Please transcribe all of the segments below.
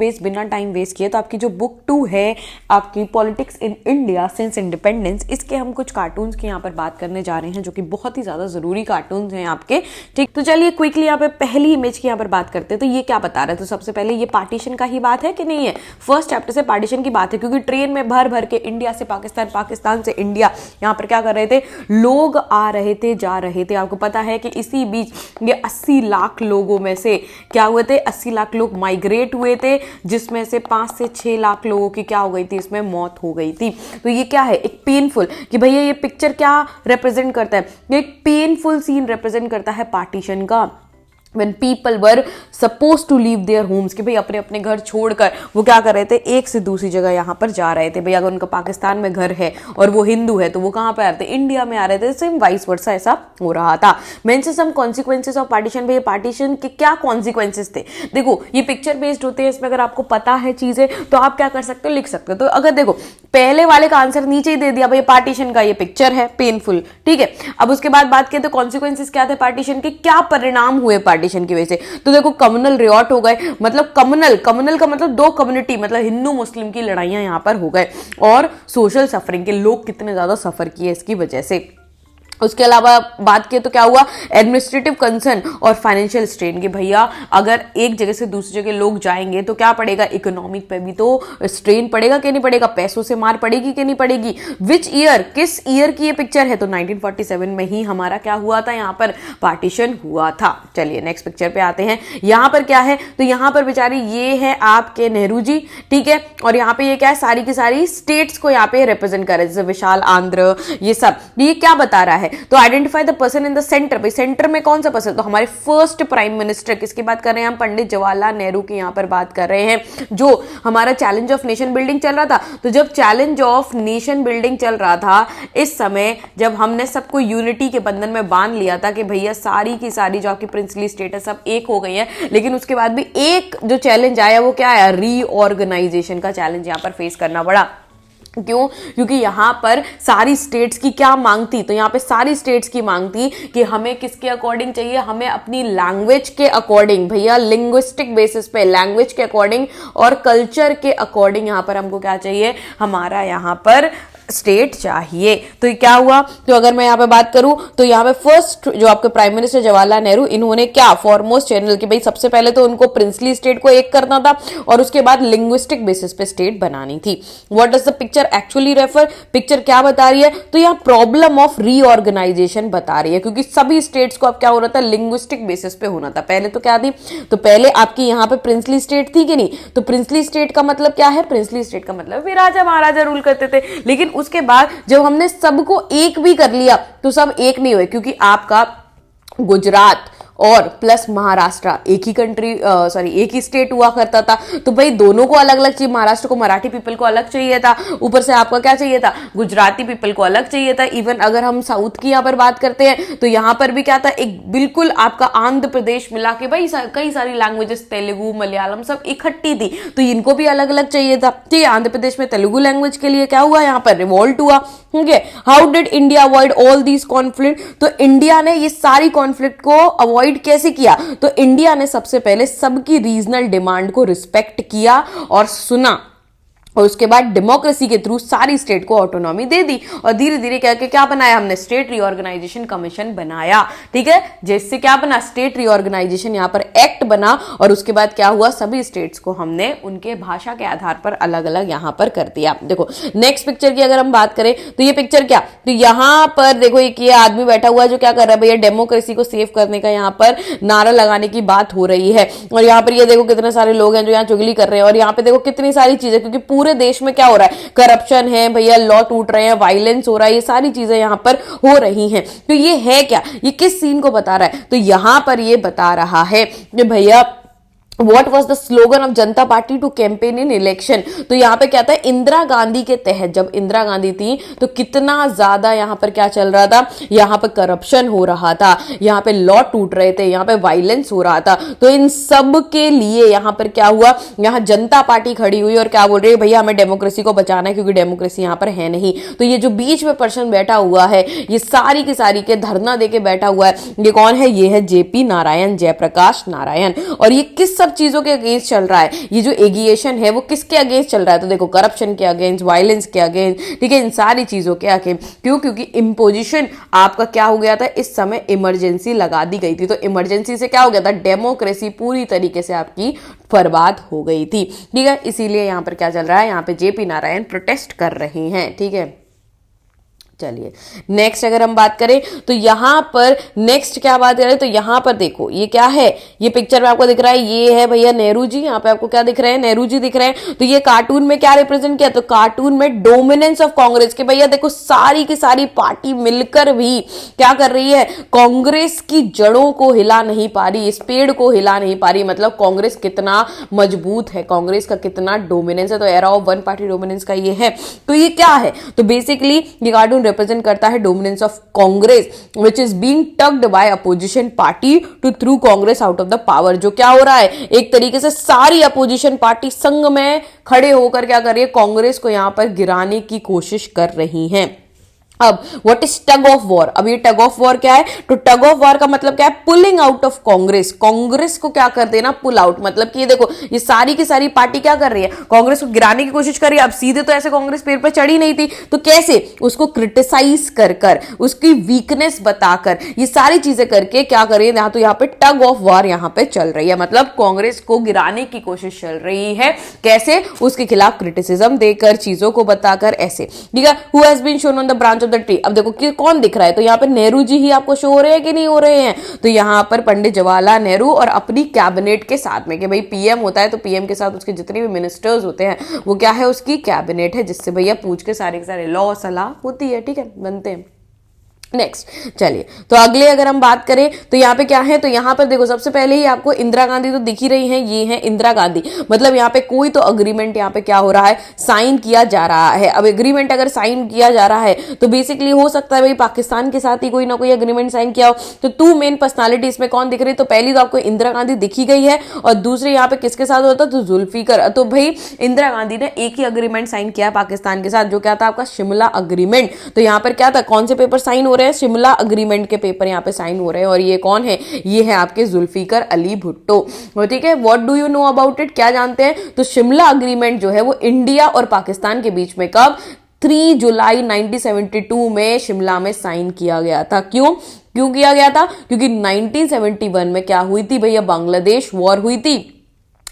Waste बिना time waste किए तो आपकी जो बुक 2 है आपकी politics in India since independence, इसके हम कुछ कार्टून्स की यहाँ पर बात करने जा रहे हैं जो कि बहुत ही ज़्यादा ज़रूरी कार्टून्स हैं आपके। ठीक, तो चलिए क्विकली यहाँ पे पहली इमेज की यहाँ पर बात करते हैं। तो ये क्या बता रहा है? तो सबसे पहले ये पार्टीशन का ही बात है कि नहीं है? फर्स्ट चैप्टर से पार्टीशन की बात है, क्योंकि ट्रेन में भर भर के इंडिया से पाकिस्तान, पाकिस्तान से इंडिया यहाँ पर क्या कर रहे थे, लोग आ रहे थे, जा रहे थे। आपको पता है कि इसी बीच ये 80 लाख लोगों में से क्या हुए थे, 80 लाख लोग माइग्रेट हुए थे, जिसमें से 5 से 6 लाख लोगों की क्या हो गई थी, इसमें मौत हो गई थी। तो ये क्या है, एक पेनफुल, कि भैया ये पिक्चर क्या रिप्रेजेंट करता है, ये एक पेनफुल सीन रिप्रेजेंट करता है पार्टीशन का। When people were supposed to leave their homes, कि भाई अपने अपने घर छोड़कर वो क्या कर रहे थे, एक से दूसरी जगह यहाँ पर जा रहे थे। भाई अगर उनका पाकिस्तान में घर है और वो हिंदू है तो वो कहाँ पर आ रहे थे, इंडिया में आ रहे थे। सेम वाइस वर्सा ऐसा हो रहा था। Mention some consequences of partition. भाई पार्टीशन के क्या कॉन्सिक्वेंसेज थे? देखो ये पिक्चर बेस्ड होते हैं, इसमें अगर आपको पता है चीजें तो आप क्या कर सकते हो, लिख सकते हो। तो अगर देखो पहले वाले का आंसर नीचे ही दे दिया, भाई पार्टीशन का ये पिक्चर है पेनफुल, ठीक है। अब उसके बाद बात किए तो कॉन्सिक्वेंसेज क्या थे पार्टीशन के, क्या परिणाम हुए पार्टीशन की वजह से? तो देखो कम्युनल रिवॉल्ट हो गए, मतलब कम्युनल का मतलब दो कम्युनिटी, मतलब हिंदू मुस्लिम की लड़ाइयां यहां पर हो गए, और सोशल सफरिंग के लोग कितने ज्यादा सफर किए इसकी वजह से। उसके अलावा बात किए तो क्या हुआ, एडमिनिस्ट्रेटिव कंसर्न और फाइनेंशियल स्ट्रेन, कि भैया अगर एक जगह से दूसरी जगह लोग जाएंगे तो क्या पड़ेगा, इकोनॉमिक पे भी तो स्ट्रेन पड़ेगा कि नहीं पड़ेगा, पैसों से मार पड़ेगी कि नहीं पड़ेगी। विच ईयर, किस ईयर की ये पिक्चर है? तो 1947 में ही हमारा क्या हुआ था, यहाँ पर पार्टीशन हुआ था। चलिए नेक्स्ट पिक्चर पे आते हैं। यहाँ पर क्या है, तो यहाँ पर बेचारे ये है आपके नेहरू जी, ठीक है। और यहाँ पे ये क्या है, सारी की सारी स्टेट्स को यहाँ पे रिप्रेजेंट कर रहे हैं, जैसे विशाल आंध्र, ये सब। ये क्या बता रहा है, तो identify the person in the centre. भाई सेंटर में कौन सा पर्सन, तो हमारे फर्स्ट प्राइम मिनिस्टर, किसकी बात कर रहे हैं हम, पंडित जवाहरलाल नेहरू की यहाँ पर बात कर रहे हैं। जो हमारा चैलेंज ऑफ नेशन बिल्डिंग चल रहा था, तो जब चैलेंज ऑफ नेशन बिल्डिंग चल रहा था, इस समय जब हमने सबको यूनिटी के बंधन में बांध लिया था कि भैया सारी की सारी जो आपकी प्रिंसली स्टेट है सब एक हो गई है, लेकिन उसके बाद भी एक जो चैलेंज आया वो क्या आया, रीऑर्गेनाइजेशन का चैलेंज यहाँ पर फेस करना पड़ा। क्यों? क्योंकि यहां पर सारी स्टेट्स की क्या मांग थी, तो यहां पे सारी स्टेट्स की मांग थी कि हमें किसके अकॉर्डिंग चाहिए, हमें अपनी लैंग्वेज के अकॉर्डिंग, भैया लिंग्विस्टिक बेसिस पे लैंग्वेज के अकॉर्डिंग और कल्चर के अकॉर्डिंग यहां पर हमको क्या चाहिए, हमारा यहां पर स्टेट चाहिए। तो ये क्या हुआ, तो अगर मैं यहाँ पे बात करूं तो यहाँ पे फर्स्ट जो आपके प्राइम मिनिस्टर जवाहरलाल नेहरू, इन्होंने क्या फॉरमोस्ट जनरल कि भाई सबसे पहले तो उनको प्रिंसली स्टेट को एक करना था और उसके बाद लिंग्विस्टिक बेसिस पे स्टेट बनानी थी। What does the picture actually refer, picture क्या बता रही है, तो यहाँ प्रॉब्लम ऑफ रीऑर्गेनाइजेशन बता रही है, क्योंकि सभी स्टेट्स को अब क्या हो रहा था, लिंग्विस्टिक बेसिस पे होना था। पहले तो क्या थी, तो पहले आपकी यहाँ पे प्रिंसली स्टेट थी कि नहीं, तो प्रिंसली स्टेट का मतलब क्या है, प्रिंसली स्टेट का मतलब भी राजा महाराजा रूल करते थे। लेकिन उसके बाद जब हमने सबको एक भी कर लिया तो सब एक नहीं हुए, क्योंकि आपका गुजरात और प्लस महाराष्ट्र एक ही कंट्री एक ही स्टेट हुआ करता था। तो भाई दोनों को अलग अलग चाहिए, महाराष्ट्र को मराठी पीपल को अलग चाहिए था, ऊपर से आपका क्या चाहिए था, गुजराती पीपल को अलग चाहिए था। इवन अगर हम साउथ की यहाँ पर बात करते हैं तो यहाँ पर भी क्या था, एक बिल्कुल आपका आंध्र प्रदेश मिला के भाई कई सारी लैंग्वेजेस, तेलुगु मलयालम सब इकट्ठी थी, तो इनको भी अलग अलग चाहिए था। ठीक है, आंध्र प्रदेश में तेलुगु लैंग्वेज के लिए क्या हुआ, यहाँ पर रिवोल्ट हुआ। ठीक है, how did India avoid all these conflict, तो इंडिया ने ये सारी कॉन्फ्लिक्ट को अवॉइड कैसे किया, तो इंडिया ने सबसे पहले सबकी रीजनल डिमांड को रिस्पेक्ट किया और सुना, और उसके बाद डेमोक्रेसी के थ्रू सारी स्टेट को ऑटोनॉमी दे दी, और धीरे धीरे क्या बनाया हमने, स्टेट रीऑर्गेनाइजेशन कमीशन बनाया। ठीक है, जिससे क्या बना, स्टेट रीऑर्गेनाइजेशन यहाँ पर एक्ट बना, और उसके बाद क्या हुआ, सभी स्टेट्स को हमने उनके भाषा के आधार पर अलग अलग यहाँ पर कर दिया। देखो नेक्स्ट पिक्चर की अगर हम बात करें तो ये पिक्चर क्या, तो यहाँ पर देखो एक ये आदमी बैठा हुआ है जो क्या कर रहा है, भैया डेमोक्रेसी को सेव करने का यहाँ पर नारा लगाने की बात हो रही है। और यहाँ पर ये देखो कितने सारे लोग हैं जो यहाँ चुगली कर रहे हैं, और यहाँ पे देखो कितनी सारी चीजें, क्योंकि पूरे देश में क्या हो रहा है, करप्शन है भैया, लॉ टूट रहे हैं, वायलेंस हो रहा है, ये सारी चीजें यहां पर हो रही हैं। तो ये है क्या, ये किस सीन को बता रहा है, तो यहां पर ये बता रहा है कि भैया What was the slogan of Janata party to campaign in election, तो यहाँ पे क्या था, इंदिरा गांधी के तहत जब इंदिरा गांधी थी तो कितना ज्यादा यहाँ पर क्या चल रहा था, यहाँ पे करप्शन हो रहा था, यहाँ पे लॉ टूट रहे थे, यहाँ पे वायलेंस हो रहा था। तो इन सब के लिए यहाँ पर क्या हुआ, यहाँ जनता पार्टी खड़ी हुई और क्या बोल रही है, भैया हमें डेमोक्रेसी को बचाना है, क्योंकि डेमोक्रेसी यहाँ पर है नहीं। तो ये जो बीच में पर्सन बैठा हुआ है, ये सारी की सारी के धरना देके बैठा हुआ है, ये कौन है, ये है जेपी नारायण, जयप्रकाश नारायण। और ये किस सब चीजों के अगेंस्ट चल रहा है। ये जो एगिएशन है वो किसके अगेंस्ट चल रहा है? तो देखो करप्शन के अगेंस्ट, वायलेंस के अगेंस्ट, ठीक है, इन सारी चीजों के अगेंस्ट। क्यों? क्योंकि इम्पोजिशन आपका क्या हो गया था, इस समय इमरजेंसी लगा दी गई थी। तो इमरजेंसी से क्या हो गया था, डेमोक्रेसी पूरी तरीके से आपकी बर्बाद हो गई थी, ठीक है। इसीलिए यहां पर क्या चल रहा है, यहां पे जेपी नारायण प्रोटेस्ट कर रहे हैं, ठीक है। चलिए नेक्स्ट अगर हम बात करें तो यहां पर नेक्स्ट क्या बात करें, तो यहां पर देखो ये क्या है, ये पिक्चर में आपको दिख रहा है, ये है भैया नेहरू जी। यहां पे आपको क्या दिख रहे हैं, नेहरू जी दिख रहे हैं। तो ये कार्टून में क्या रिप्रेजेंट किया, तो कार्टून में डोमिनेंस ऑफ कांग्रेस के, भैया देखो सारी की सारी पार्टी मिलकर भी क्या कर रही है, कांग्रेस की जड़ों को हिला नहीं पा रही, इस पेड़ को हिला नहीं पा रही। मतलब कांग्रेस कितना मजबूत है, कांग्रेस का कितना डोमिनेंस है। तो era of one party dominance का ये है। तो ये क्या है, तो बेसिकली ये कार्टून रिप्रेजेंट करता है dominance of Congress which is being tugged by opposition party to through Congress out of the power. जो क्या हो रहा है, एक तरीके से सारी अपोजिशन पार्टी संग में खड़े होकर क्या कर रही है, कांग्रेस को यहां पर गिराने की कोशिश कर रही हैं। अब what is tug of war, अब ये टग ऑफ वॉर क्या है, तो टग ऑफ वॉर का मतलब क्या है, pulling out of Congress, Congress को क्या कर देना, पुल आउट। मतलब कि ये देखो ये सारी की सारी पार्टी क्या कर रही है, कांग्रेस को गिराने की कोशिश कर रही है। अब सीधे तो ऐसे कांग्रेस पेड़ पर चढ़ी नहीं थी, तो कैसे, उसको क्रिटिसाइज कर कर, उसकी वीकनेस बताकर, ये सारी चीजें करके क्या कर रही है, यहां तो यहां पे टग ऑफ वॉर यहां पे चल रही है। मतलब कांग्रेस को गिराने की कोशिश चल रही है, कैसे, उसके खिलाफ क्रिटिसिज्म देकर, चीजों को बताकर, ऐसे, ठीक है। Who has been shown on the branch the tree, अब देखो कि कौन दिख रहा है, तो यहां पे नेहरू जी ही आपको शो हो रहे हैं कि नहीं हो रहे हैं, तो यहां पर पंडित जवाहरलाल नेहरू और अपनी कैबिनेट के साथ में, कि भाई पीएम होता है तो पीएम के साथ उसके जितने भी मिनिस्टर्स होते हैं वो क्या है, उसकी कैबिनेट है, जिससे भैया पूछ के सारे लॉ सलाह होती है, ठीक है, बनते हैं। नेक्स्ट चलिए, तो अगले अगर हम बात करें तो यहाँ पे क्या है, तो यहाँ पर देखो सबसे पहले ही आपको इंदिरा गांधी तो दिख ही रही हैं, ये है इंदिरा गांधी। मतलब यहाँ पे कोई तो अग्रीमेंट यहाँ पे क्या हो रहा है, साइन किया जा रहा है। अब एग्रीमेंट अगर साइन किया जा रहा है तो बेसिकली हो सकता है भाई पाकिस्तान के साथ ही कोई ना कोई एग्रीमेंट साइन किया हो। तो टू मेन पर्सनालिटी इसमें कौन दिख रही है, तो पहली तो आपको इंदिरा गांधी दिखी गई है, और दूसरी यहाँ पे किसके साथ होता है, तो जुल्फिकर। तो भाई इंदिरा गांधी ने एक ही अग्रीमेंट साइन किया पाकिस्तान के साथ, जो क्या था आपका शिमला अग्रीमेंट। तो यहाँ पर क्या था, कौन से पेपर साइन हो रहे हैं, शिमला अग्रीमेंट के पेपर यहाँ पे साइन हो रहे हैं। और ये कौन है, ये है आपके जुल्फिकर अली भुट्टो, ठीक है। What do you know about it, क्या जानते हैं, तो शिमला अग्रीमेंट जो है वो इंडिया और पाकिस्तान के बीच में कब, 3 जुलाई 1972 में शिमला में साइन किया गया था। क्यों किया गया था, क्योंकि 1971 में क्या हुई थी भैया, बांग्लादेश वॉर हुई थी,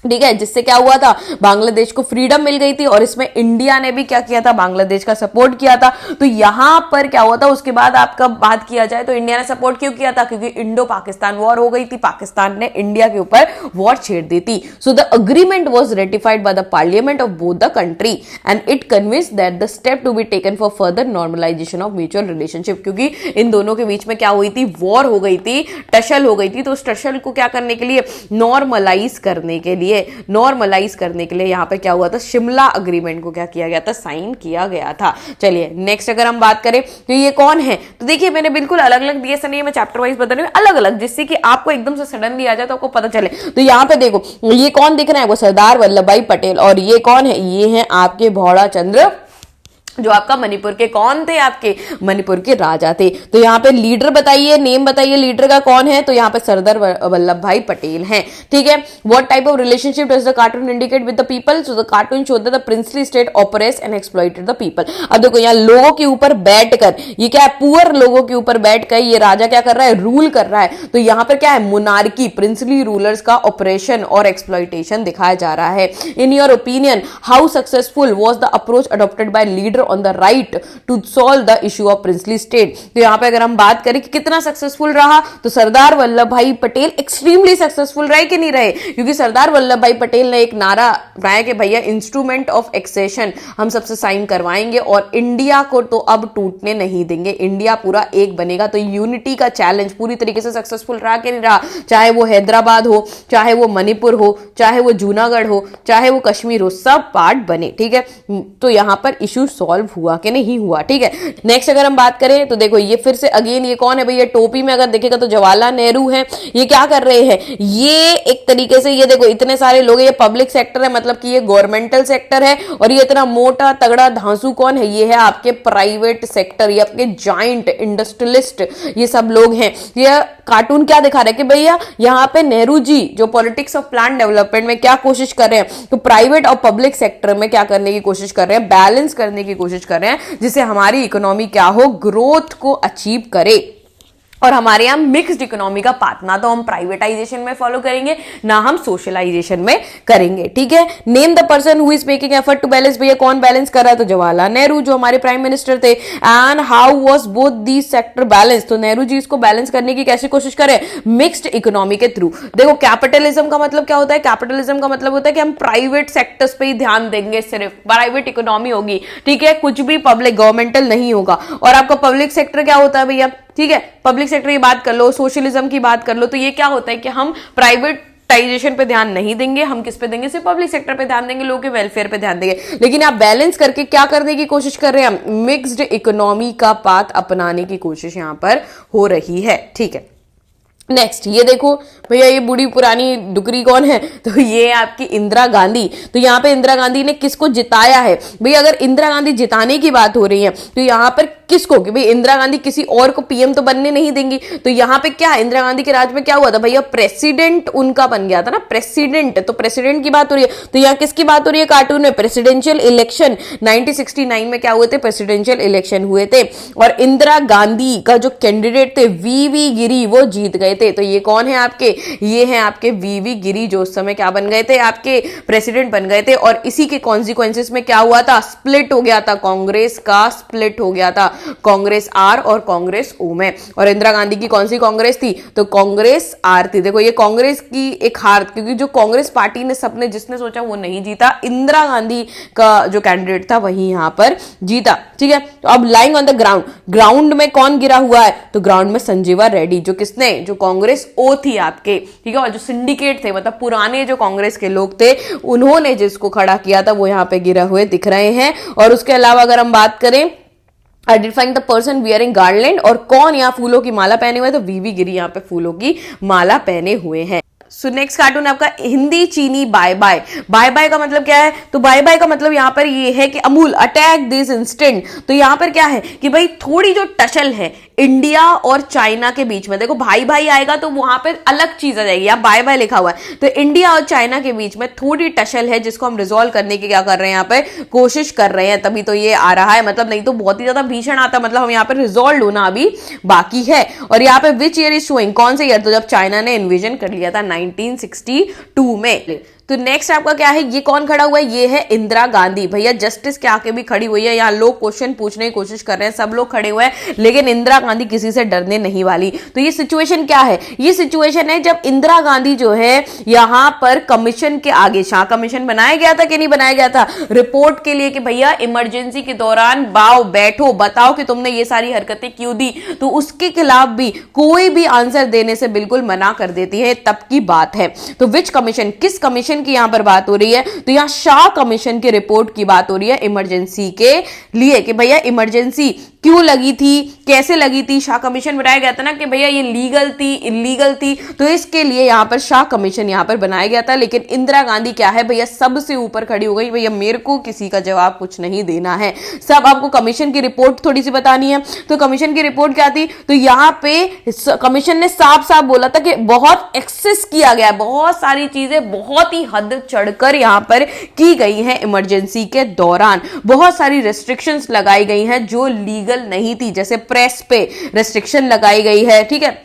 ठीक है, जिससे क्या हुआ था, बांग्लादेश को फ्रीडम मिल गई थी, और इसमें इंडिया ने भी क्या किया था, बांग्लादेश का सपोर्ट किया था। तो यहां पर क्या हुआ था, उसके बाद आपका बात किया जाए तो इंडिया ने सपोर्ट क्यों किया था, क्योंकि इंडो पाकिस्तान वॉर हो गई थी, पाकिस्तान ने इंडिया के ऊपर वॉर छेड़ दी थी। So the agreement was ratified by the parliament of both the country and it convinced that the step to be taken for further normalization of mutual relationship. क्योंकि इन दोनों के बीच में क्या हुई थी, वॉर हो गई थी, टशल हो गई थी। तो उस टशल को क्या करने के लिए, नॉर्मलाइज करने के लिए, यहां पे क्या हुआ था, शिमला अग्रीमेंट को क्या किया गया था, साइन किया गया था। चलिए नेक्स्ट अगर हम बात करें तो ये कौन है, तो देखिए मैंने बिल्कुल अलग अलग दिए, ऐसा नहीं है मैं चैप्टर वाइज बता रही हूं, अलग अलग, जिससे कि आपको एकदम से सडनली आ जाए तो आपको पता चले। तो यहां पे देखो ये कौन दिख रहा है, वो सरदार वल्लभ भाई पटेल, और ये कौन है, ये है आपके भौड़ा चंद्र, जो आपका मणिपुर के कौन थे, आपके मणिपुर के राजा थे। तो यहाँ पे लीडर बताइए, नेम बताइए लीडर का कौन है, तो यहाँ पे सरदार वल्लभ भाई पटेल हैं, ठीक है। What type of relationship does the cartoon indicate with the people, so the cartoon show that the princely state operates and exploited the people. अब देखो यहाँ लोगों के ऊपर बैठकर, ये क्या है, पुअर लोगों के ऊपर बैठकर ये राजा क्या कर रहा है, रूल कर रहा है। तो यहाँ पर क्या है, मोनार्की, प्रिंसली रूलर्स का ऑपरेशन और एक्सप्लॉइटेशन दिखाया जा रहा है। In your opinion how successful was the approach adopted by leader on the right to solve the issue of princely state. तो यहां पे अगर हम बात करें कि कितना सक्सेसफुल रहा, तो सरदार वल्लभ भाई पटेल एक्सट्रीमली सक्सेसफुल रहे कि नहीं रहे, क्योंकि सरदार वल्लभ भाई पटेल ने एक नारा बनाया कि भैया इंस्ट्रूमेंट ऑफ एक्सेशन हम सबसे साइन करवाएंगे और इंडिया को तो अब टूटने नहीं देंगे, इंडिया पूरा एक बनेगा। तो यूनिटी का चैलेंज पूरी तरीके से सक्सेसफुल रहा कि नहीं रहा, चाहे वो हैदराबाद हो, चाहे वो मणिपुर हो, चाहे वो जूनागढ़ हो, चाहे वो कश्मीर हो, सब पार्ट बने, ठीक है। तो यहां पर इश्यू सॉल्व सॉल्व हुआ कि नहीं हुआ। ठीक है, नेक्स्ट अगर हम बात करें तो देखो ये फिर से अगेन ये कौन है भैया, टोपी में अगर देखेगा तो जवाहरलाल नेहरू है। ये क्या कर रहे हैं, ये एक तरीके से ये देखो इतने सारे लोग, ये पब्लिक सेक्टर है, मतलब कि ये गवर्नमेंटल सेक्टर है, और ये इतना मोटा तगड़ा धांसू कौन है, ये है आपके प्राइवेट सेक्टर, ये आपके जाइंट इंडस्ट्रियलिस्ट, ये सब लोग हैं। ये कार्टून क्या दिखा रहे हैं कि भैया यहाँ पे नेहरू जी जो पॉलिटिक्स ऑफ प्लान डेवलपमेंट में क्या कोशिश कर रहे हैं, तो प्राइवेट और पब्लिक सेक्टर में क्या करने की कोशिश कर रहे हैं, बैलेंस करने की कोशिश कर रहे हैं, जिससे हमारी इकोनॉमी क्या हो, ग्रोथ को अचीव करे। और हमारे यहां मिक्स्ड इकोनॉमी का पाथ ना तो हम प्राइवेटाइजेशन में फॉलो करेंगे ना हम सोशलाइजेशन में करेंगे। ठीक है, name the person who is making effort to balance, भैया कौन बैलेंस कर रहा है, तो जवाहरलाल नेहरू जो हमारे प्राइम मिनिस्टर थे। And how was both the sector balance, तो नेहरू जी इसको बैलेंस करने की कैसे कोशिश करें, मिक्स्ड इकोनॉमी के थ्रू। देखो कैपिटलिज्म का मतलब क्या होता है, कैपिटलिज्म का मतलब होता है कि हम प्राइवेट सेक्टर्स पे ही ध्यान देंगे, सिर्फ प्राइवेट इकोनॉमी होगी। ठीक है, कुछ भी पब्लिक गवर्नमेंटल नहीं होगा। और आपका पब्लिक सेक्टर क्या होता है भैया, ठीक है, पब्लिक सेक्टर की बात कर लो, सोशलिज्म की बात कर लो, तो ये क्या होता है कि हम प्राइवेटाइजेशन पे ध्यान नहीं देंगे, हम किस पे देंगे, सिर्फ पब्लिक सेक्टर पे ध्यान देंगे, लोगों के वेलफेयर पे ध्यान देंगे। लेकिन आप बैलेंस करके क्या करने की कोशिश कर रहे हैं, मिक्स्ड इकोनॉमी का पाथ अपनाने की कोशिश यहां पर हो रही है। ठीक है, नेक्स्ट ये देखो भैया, ये बूढ़ी पुरानी डुकरी कौन है, तो ये है आपकी इंदिरा गांधी। तो यहाँ पे इंदिरा गांधी ने किसको जिताया है भैया, अगर इंदिरा गांधी जिताने की बात हो रही है तो यहाँ पर किसको, कि भाई इंदिरा गांधी किसी और को पीएम तो बनने नहीं देंगी। तो यहाँ पे क्या, इंदिरा गांधी के राज में क्या हुआ था भैया, प्रेसिडेंट उनका बन गया था ना, प्रेसिडेंट। तो प्रेसिडेंट की बात हो रही है, तो यहाँ किसकी बात हो रही है कार्टून में, प्रेसिडेंशियल इलेक्शन 1969 में क्या हुए थे, प्रेसिडेंशियल इलेक्शन हुए थे, और इंदिरा गांधी का जो कैंडिडेट थे वीवी गिरी वो जीत गए थे। तो ये कौन है आपके, ये हैं आपके वीवी गिरी, जो उस समय क्या बन गए थे, आपके प्रेसिडेंट बन गए थे। और इसी के कॉन्सिक्वेंसेस में क्या हुआ था, स्प्लिट हो गया था, कांग्रेस का स्प्लिट हो गया था, कांग्रेस आर और कांग्रेस ओ में। और इंदिरा गांधी की कौन सी कांग्रेस थी, तो कांग्रेस आर थी। देखो ये कांग्रेस की एक हार, क्योंकि जो कांग्रेस पार्टी ने सबने जिसने सोचा वो नहीं जीता, इंदिरा गांधी का जो कैंडिडेट था वही यहां पर जीता। ठीक है, तो अब lying on the ground, ground में कौन गिरा हुआ है, तो ग्राउंड में संजीवा रेड्डी, जो किसने, जो कांग्रेस ओ थी आपके। ठीक है, और जो सिंडिकेट थे, मतलब पुराने जो कांग्रेस के लोग थे, उन्होंने जिसको खड़ा किया था वो यहां पे गिरा हुए दिख रहे हैं। और उसके अलावा अगर हम बात करें identifying the person wearing garland, और कौन यहाँ फूलों की माला पहने हुए, तो वीवी गिरी यहाँ पे फूलों की माला पहने हुए हैं। सो नेक्स्ट कार्टून आपका हिंदी चीनी बाय बाय। बाय बाय का मतलब क्या है, तो बाय बाय का मतलब यहां पर ये है कि अमूल अटैक दिस इंस्टेंट। तो यहां पर क्या है कि भाई थोड़ी जो टसल है इंडिया और चाइना के बीच में, देखो भाई भाई आएगा तो वहां पर अलग चीज आ जाएगी, यहाँ बाय बाय लिखा हुआ है, तो इंडिया और चाइना के बीच में थोड़ी टसल है, जिसको हम रिजोल्व करने की क्या कर रहे हैं, यहाँ पे कोशिश कर रहे हैं, तभी तो ये आ रहा है। मतलब नहीं तो बहुत ही ज्यादा भीषण आता, मतलब हम यहाँ पर रिजोल्व होना अभी बाकी है। और यहाँ पे विच ईयर इज शोइंग, कौन से ईयर, तो जब चाइना ने इन्वेजन कर लिया था 1962 में। तो नेक्स्ट आपका क्या है, ये कौन खड़ा हुआ है, ये है इंदिरा गांधी। भैया जस्टिस के आके भी खड़ी हुई है, यहाँ लोग क्वेश्चन पूछने की कोशिश कर रहे हैं, सब लोग खड़े हुए हैं, लेकिन इंदिरा गांधी किसी से डरने नहीं वाली। तो ये सिचुएशन क्या है, ये सिचुएशन है जब इंदिरा गांधी जो है यहाँ पर कमीशन के आगे, शाह कमीशन बनाया गया था कि नहीं बनाया गया था, रिपोर्ट के लिए कि भैया इमरजेंसी के दौरान बाओ बैठो, बताओ कि तुमने ये सारी हरकतें क्यों दी, तो उसके खिलाफ भी कोई भी आंसर देने से बिल्कुल मना कर देती है, तब की बात है। तो विच कमीशन, किस कमीशन की यहां पर बात हो रही है, तो यहां शाह कमीशन की रिपोर्ट की बात हो रही है इमरजेंसी के लिए, कि भैया इमरजेंसी क्यों लगी थी, कैसे लगी थी, शाह कमीशन बनाया गया था ना कि भैया ये लीगल थी इलीगल थी, तो इसके लिए यहां पर शाह कमीशन यहां पर बनाया गया था। लेकिन इंदिरा गांधी क्या है भैया, सबसे ऊपर खड़ी हो गई, भैया मेरे को किसी का जवाब कुछ नहीं देना है, सब आपको कमीशन की रिपोर्ट थोड़ी सी बतानी है। तो कमीशन की रिपोर्ट क्या थी, तो यहां पे कमीशन ने साफ साफ बोला था कि बहुत एक्सेस किया गया, बहुत सारी चीजें बहुत ही हद चढ़कर यहां पर की गई हैं इमरजेंसी के दौरान, बहुत सारी रेस्ट्रिक्शंस लगाई गई हैं जो लीगल नहीं थी, जैसे प्रेस पे रेस्ट्रिक्शन लगाई गई है। ठीक है,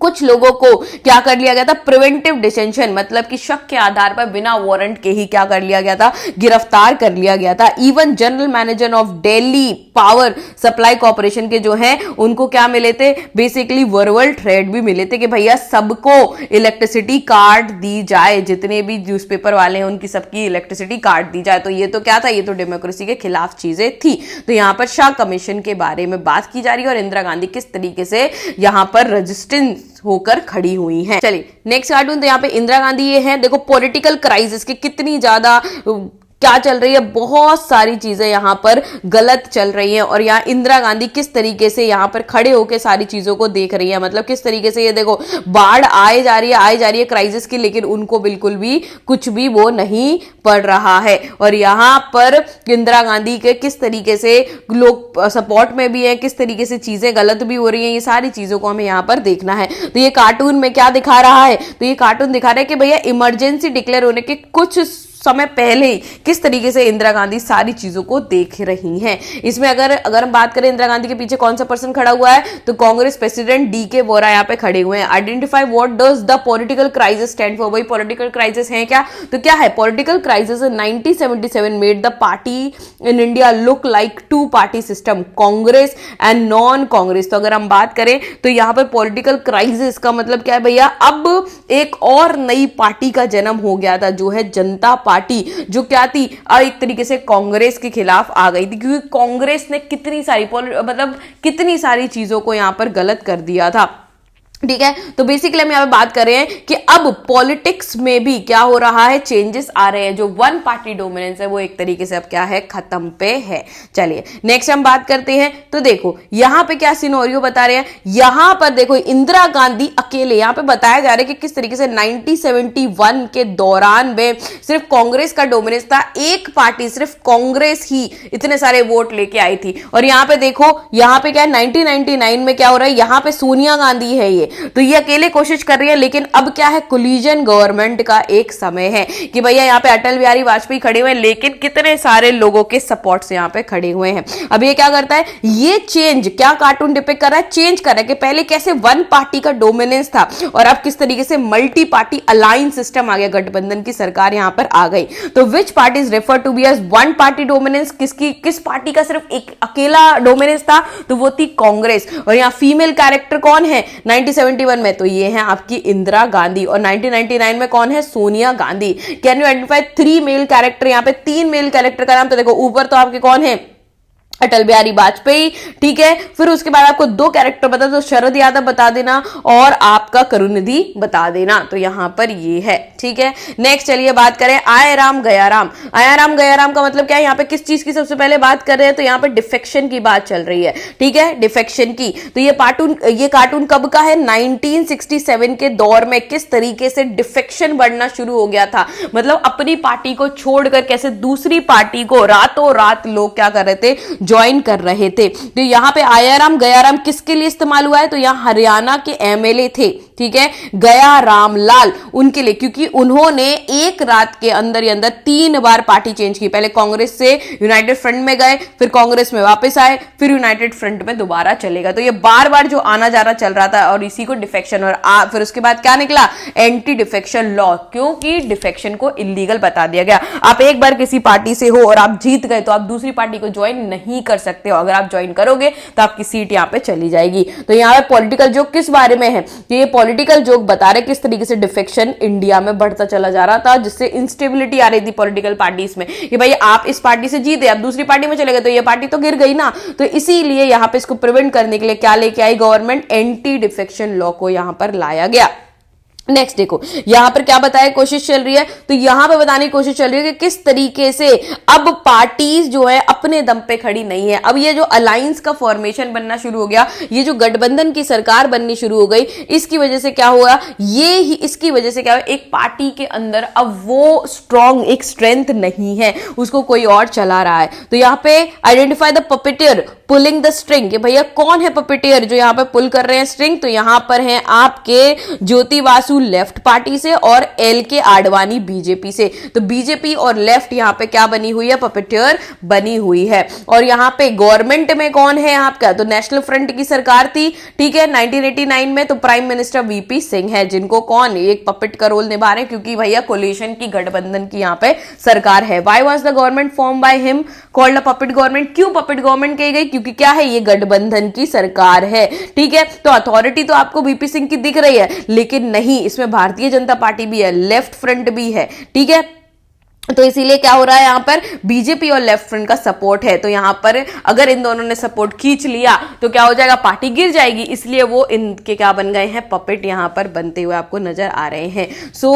कुछ लोगों को क्या कर लिया गया था, प्रिवेंटिव डिटेंशन, मतलब कि शक के आधार पर बिना वारंट के ही क्या कर लिया गया था, गिरफ्तार कर लिया गया था। Even general manager of Delhi power supply corporation के जो हैं उनको क्या मिले थे, बेसिकली वर्बल थ्रेट भी मिले थे कि भैया सबको इलेक्ट्रिसिटी काट दी जाए, जितने भी न्यूज़पेपर वाले हैं उनकी सबकी इलेक्ट्रिसिटी काट दी जाए। तो ये तो क्या था, ये तो डेमोक्रेसी के खिलाफ चीजें थी। तो यहां पर शाह कमीशन के बारे में बात की जा रही है और इंदिरा गांधी किस तरीके से यहां पर रेजिस्टेंस होकर खड़ी हुई हैं। चलिए नेक्स्ट कार्टून, तो यहाँ पे इंदिरा गांधी ये है, देखो पॉलिटिकल क्राइसिस की कितनी ज्यादा क्या चल रही है, बहुत सारी चीजें यहां पर गलत चल रही हैं। और यहाँ इंदिरा गांधी किस तरीके से यहां पर खड़े होकर सारी चीजों को देख रही है, मतलब किस तरीके से ये देखो बाढ़ आए जा रही है क्राइसिस की, लेकिन उनको बिल्कुल भी कुछ भी वो नहीं पड़ रहा है। और यहां पर इंदिरा गांधी के किस तरीके से लोग सपोर्ट में भी है, किस तरीके से चीजें गलत भी हो रही हैं, ये सारी चीजों को हमें यहां पर देखना है। तो ये कार्टून में क्या दिखा रहा है, तो ये कार्टून दिखा रहा है कि भैया इमरजेंसी डिक्लेयर होने के कुछ समय पहले ही किस तरीके से इंदिरा गांधी सारी चीजों को देख रही हैं। इसमें अगर हम बात करें इंदिरा गांधी के पीछे कौन सा पर्सन खड़ा हुआ है, तो कांग्रेस प्रेसिडेंट DK वोरा यहाँ पे खड़े हुए हैं। Identify what does the political crisis stand for, वही पॉलिटिकल क्राइसिस है क्या, तो क्या है political crisis in 1977 made the party in India look like two party system, Congress and non Congress. तो अगर हम बात करें तो यहां पर पॉलिटिकल क्राइसिस का मतलब क्या है भैया, अब एक और नई पार्टी का जन्म हो गया था, जो है जनता पार्टी, जो क्या थी एक तरीके से कांग्रेस के खिलाफ आ गई थी, क्योंकि कांग्रेस ने कितनी सारी चीजों को यहां पर गलत कर दिया था। ठीक है, तो बेसिकली हम यहां पे बात कर रहे हैं कि अब पॉलिटिक्स में भी क्या हो रहा है, चेंजेस आ रहे हैं। जो वन पार्टी डोमिनेंस है वो एक तरीके से अब क्या है, खत्म पे है। चलिए नेक्स्ट हम बात करते हैं। तो देखो यहां पे क्या सिनेरियो बता रहे हैं, यहां पर देखो इंदिरा गांधी अकेले, यहां पे बताया जा रहा है कि किस तरीके से 1971 के दौरान में सिर्फ कांग्रेस का डोमिनेंस था, एक पार्टी सिर्फ कांग्रेस ही इतने सारे वोट लेके आई थी। और यहां पे देखो, यहां पे क्या है 1999 में क्या हो रहा है, यहां पे सोनिया गांधी है ये, तो ये अकेले कोशिश कर रही है। लेकिन अब क्या है, कोलिजन गवर्नमेंट का एक समय है कि भैया यहाँ पे अटल बिहारी वाजपेयी खड़े हुए हैं, लेकिन कितने सारे लोगों के सपोर्ट से यहाँ पे खड़े हुए हैं। अब ये क्या करता है, ये चेंज क्या कार्टून डिपिक्ट कर रहा है, चेंज कर रहा है कि पहले कैसे वन पार्टी का डोमिनेंस था और अब किस तरीके से मल्टी पार्टी अलायंस सिस्टम आ गया, गठबंधन की सरकार यहां पर आ गई। तो which party is refer to be as one party dominance, किस पार्टी का सिर्फ एक अकेला डोमिनेंस था, तो वो थी कांग्रेस। और यहां फीमेल कैरेक्टर कौन है 1971 में, तो ये है आपकी इंदिरा गांधी। और 1999 में कौन है, Sonia Gandhi. Can you identify 3 male character, यहां पे 3 मेल कैरेक्टर का नाम, तो देखो ऊपर तो आपके कौन है, अटल बिहारी वाजपेयी, ठीक है। फिर उसके बाद आपको 2 कैरेक्टर बता दो, शरद यादव बता देना और आपका करुणिधि बता देना, तो यहां पर ये है, ठीक है। नेक्स्ट चलिए बात करें आया राम गया राम। आया राम गया राम का मतलब क्या है, यहां पे किस चीज की सबसे पहले बात कर रहे हैं, तो यहां पे डिफेक्शन की बात चल रही है, ठीक है, डिफेक्शन की। तो ये कार्टून कब का है, 1967 के दौर में किस तरीके से डिफेक्शन बढ़ना शुरू हो गया था, मतलब अपनी पार्टी को छोड़कर कैसे दूसरी पार्टी को रातों रात लोग क्या कर रहे थे, ज्वाइन कर रहे थे। तो यहां पे आयाराम गयाराम किसके लिए इस्तेमाल हुआ है, तो यहां हरियाणा के MLA थे, ठीक है, गया राम लाल, उनके लिए, क्योंकि उन्होंने एक रात के अंदर ही अंदर 3 बार पार्टी चेंज की। पहले कांग्रेस से यूनाइटेड फ्रंट में गए, फिर कांग्रेस में वापस आए, फिर यूनाइटेड फ्रंट में दोबारा चलेगा। तो ये बार बार जो आना जाना चल रहा था, और इसी को डिफेक्शन, और फिर उसके बाद क्या निकला, एंटी डिफेक्शन लॉ, क्योंकि डिफेक्शन को इलीगल बता दिया गया। आप एक बार किसी पार्टी से हो और आप जीत गए, तो आप दूसरी पार्टी को ज्वाइन नहीं कर सकते हो, अगर आप ज्वाइन करोगे तो आपकी सीट यहां पे चली जाएगी। तो यहां पे पॉलिटिकल जोक किस बारे में है, कि ये पॉलिटिकल जोक बता रहे किस तरीके से डिफेक्शन इंडिया में बढ़ता चला जा रहा था, जिससे इंस्टेबिलिटी आ रही थी पॉलिटिकल पार्टीज में, कि भाई आप इस पार्टी से जीते, आप दूसरी पार्टी में चले गए, तो ये पार्टी तो गिर गई ना। तो इसीलिए यहां पे इसको प्रिवेंट करने के लिए क्या लेके आई गवर्नमेंट, एंटी डिफेक्शन लॉ को यहां पर लाया गया। नेक्स्ट देखो यहां पर क्या बताया कोशिश चल रही है, तो यहां पे बताने की कोशिश चल रही है कि किस तरीके से अब पार्टीज जो है अपने दम पे खड़ी नहीं है। अब ये जो अलायंस का फॉर्मेशन बनना शुरू हो गया, ये जो गठबंधन की सरकार बननी शुरू हो गई, इसकी वजह से क्या हुआ, इसकी वजह से क्या हुआ, एक पार्टी के अंदर अब वो स्ट्रॉन्ग एक स्ट्रेंथ नहीं है, उसको कोई और चला रहा है। तो यहां पे identify the puppeteer pulling the string, कि भैया कौन है पपेटियर जो यहां पे पुल कर रहे हैं स्ट्रिंग, तो यहां पर हैं आपके ज्योति बासु लेफ्ट पार्टी से और LK आडवाणी बीजेपी से। तो बीजेपी और लेफ्ट यहां पे क्या बनी हुई है, पपेटियर बनी हुई है। और यहां पे गवर्नमेंट में कौन है आपका, तो नेशनल फ्रंट की सरकार थी, ठीक है, 1989 में। तो प्राइम मिनिस्टर VP सिंह है, जिनको कौन एक पपेट का रोल निभा रहे हैं, क्योंकि भैया कोलिशन की गठबंधन की यहां पे सरकार है। Why was the government form by him called a puppet government, क्यों पपेट गवर्नमेंट कही गई, क्योंकि क्या है, ये गठबंधन की सरकार है, ठीक है। तो अथॉरिटी तो आपको VP सिंह की दिख रही है, लेकिन नहीं, इसमें भारतीय जनता पार्टी भी है, लेफ्ट फ्रंट भी है, ठीक है। तो इसीलिए क्या हो रहा है, यहां पर बीजेपी और लेफ्ट फ्रंट का सपोर्ट है। तो यहां पर अगर इन दोनों ने सपोर्ट खींच लिया तो क्या हो जाएगा, पार्टी गिर जाएगी, इसलिए वो इनके क्या बन गए हैं, पपेट यहां पर बनते हुए आपको नजर आ रहे हैं। सो